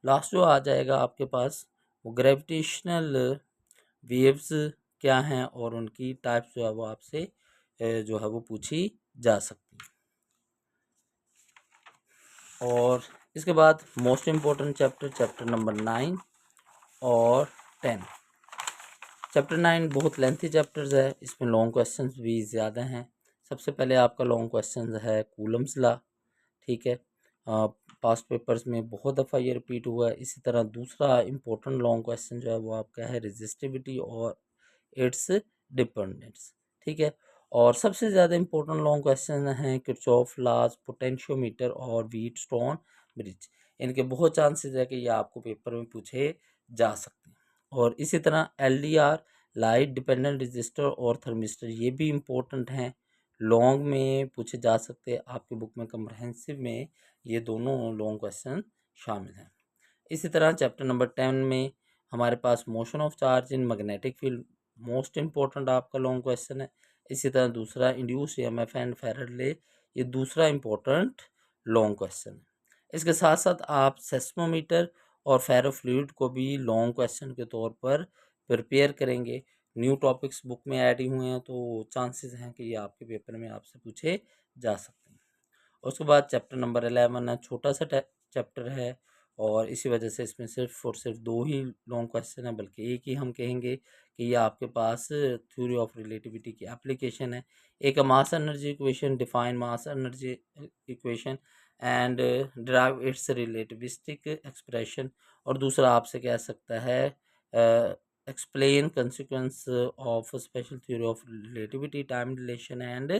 Last जो आ जाएगा आपके पास वो ग्रेविटेशनल वेव्स क्या हैं और उनकी टाइप्स जो है वो आपसे जो है वो पूछी जा सकती है। और इसके बाद मोस्ट इम्पोर्टेंट चैप्टर नंबर 9 और 10। चैप्टर 9 बहुत लेंथी चैप्टर्स है, इसमें लॉन्ग क्वेश्चंस भी ज़्यादा हैं। सबसे पहले आपका लॉन्ग क्वेश्चन है कूलम्स लॉ, ठीक है। पास्ट पेपर्स में बहुत दफ़ा ये रिपीट हुआ है। इसी तरह दूसरा इम्पोर्टेंट लॉन्ग क्वेश्चन जो है वो आपका है रेजिस्टिविटी और इट्स डिपेंडेंस, ठीक है। और सबसे ज़्यादा इम्पोर्टेंट लॉन्ग क्वेश्चन हैं किरचॉफ लॉज, पोटेंशियोमीटर और व्हीटस्टोन ब्रिज। इनके बहुत चांसेस है कि ये आपको पेपर में पूछे जा सकते हैं। और इसी तरह LDR, लाइट डिपेंडेंट रजिस्टर और थर्मिस्टर, ये भी इम्पोर्टेंट हैं, लॉन्ग में पूछे जा सकते हैं। आपके बुक में कम्प्रहेंसिव में ये दोनों लॉन्ग क्वेश्चन शामिल हैं। इसी तरह चैप्टर नंबर 10 में हमारे पास motion of charge in magnetic field, most important आपका लॉन्ग क्वेश्चन है। इसी तरह दूसरा इंड्यूस EMF एंड फैराडे, ये दूसरा इम्पोर्टेंट लॉन्ग क्वेश्चन है। इसके साथ साथ आप सेस्मोमीटर और फेरोफ्लूइड को भी लॉन्ग क्वेश्चन के तौर पर प्रिपेयर करेंगे। न्यू टॉपिक्स बुक में ऐड ही हुए हैं तो चांसेस हैं कि ये आपके पेपर में आपसे पूछे जा सकते हैं। उसके बाद चैप्टर नंबर 11 है, छोटा सा चैप्टर है और इसी वजह से इसमें सिर्फ और सिर्फ 2 ही लॉन्ग क्वेश्चन है, बल्कि एक ही हम कहेंगे कि ये आपके पास थ्योरी ऑफ रिलेटिविटी की एप्लीकेशन है। एक mass energy equation, define mass energy equation and derive it's relativistic expression, और दूसरा आपसे कह सकता है explain consequence of special theory of relativity, time deletion and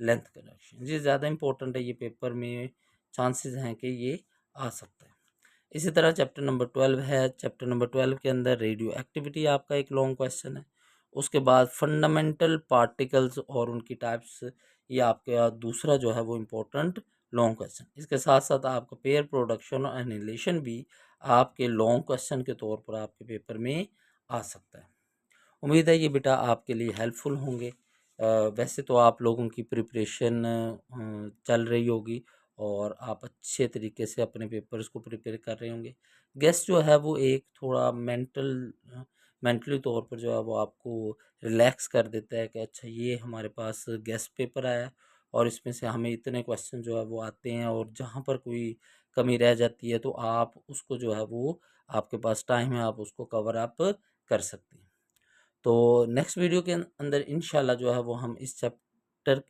length correction. ये ज़्यादा इंपॉर्टेंट है, ये पेपर में चांसेस हैं कि ये आ सकता है। इसी तरह चैप्टर नंबर 12 है। चैप्टर नंबर 12 के अंदर रेडियो एक्टिविटी आपका एक लॉन्ग क्वेश्चन है। उसके बाद फंडामेंटल पार्टिकल्स और उनकी टाइप्स, ये आपका दूसरा जो है वो इम्पोर्टेंट लॉन्ग क्वेश्चन। इसके साथ साथ आपका पेयर प्रोडक्शन और एनिलेशन भी आपके लॉन्ग क्वेश्चन के तौर पर आपके पेपर में आ सकता है। उम्मीद है ये बेटा आपके लिए हेल्पफुल होंगे। वैसे तो आप लोगों की प्रिपरेशन चल रही होगी और आप अच्छे तरीके से अपने पेपर्स को प्रिपेयर कर रहे होंगे। गेस्ट जो है वो एक थोड़ा मेंटली तौर पर जो है वो आपको रिलैक्स कर देता है कि अच्छा ये हमारे पास गेस्ट पेपर आया और इसमें से हमें इतने क्वेश्चन जो है वो आते हैं, और जहाँ पर कोई कमी रह जाती है तो आप उसको जो है वो आपके पास टाइम है, आप उसको कवर अप कर सकते हैं। तो नेक्स्ट वीडियो के अंदर इंशाल्लाह जो है वो हम इस चैप्टर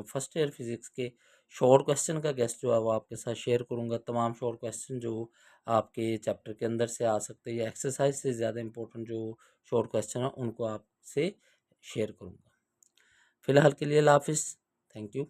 फर्स्ट ईयर फिज़िक्स के शॉर्ट क्वेश्चन का गेस्ट जो है वो आपके साथ शेयर करूँगा। तमाम शॉर्ट क्वेश्चन जो आपके चैप्टर के अंदर से आ सकते हैं या एक्सरसाइज से ज़्यादा इंपॉर्टेंट जो शॉर्ट क्वेश्चन है उनको आपसे शेयर करूँगा। फ़िलहाल के लिए अल्लाह हाफ़िज़। Thank you.